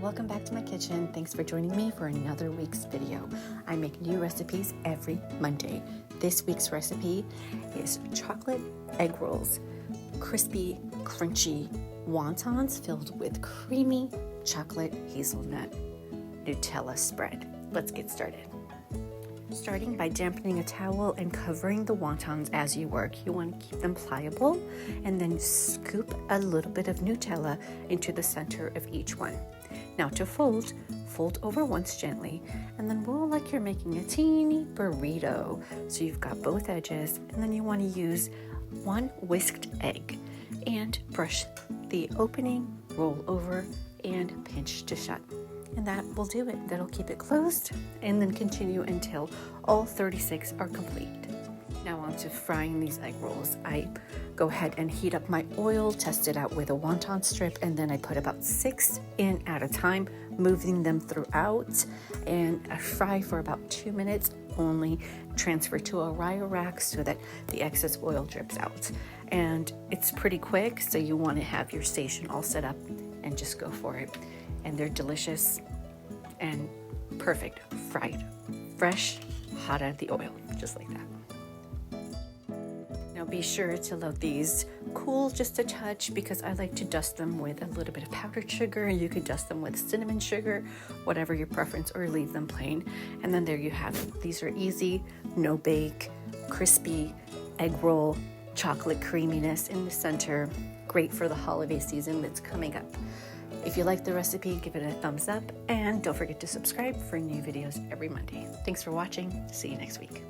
welcome back to my kitchen. Thanks for joining me for another week's video. I make new recipes every Monday. This week's recipe is chocolate egg rolls, crispy, crunchy wontons filled with creamy chocolate hazelnut Nutella spread. Let's get started. Starting by dampening a towel and covering the wontons as you work. You want to keep them pliable and then scoop a little bit of Nutella into the center of each one. Now to fold over once gently and then roll like you're making a teeny burrito. So you've got both edges, and then you want to use one whisked egg and brush the opening, roll over, and pinch to shut. And that will do it. That'll keep it closed, and then continue until all 36 are complete. Now on to frying these egg rolls. I go ahead and heat up my oil, test it out with a wonton strip, and then I put about 6 in at a time, moving them throughout, and I fry for about 2 minutes, only transfer to a rye rack so that the excess oil drips out. And it's pretty quick, so you want to have your station all set up and just go for it. And they're delicious and perfect fried, fresh, hot out of the oil, just like that. Now be sure to let these cool just a touch, because I like to dust them with a little bit of powdered sugar. You could dust them with cinnamon sugar, whatever your preference, or leave them plain. And then there you have it. These are easy, no bake, crispy egg roll, chocolate creaminess in the center. Great for the holiday season that's coming up. If you like the recipe, give it a thumbs up, and don't forget to subscribe for new videos every Monday. Thanks for watching. See you next week.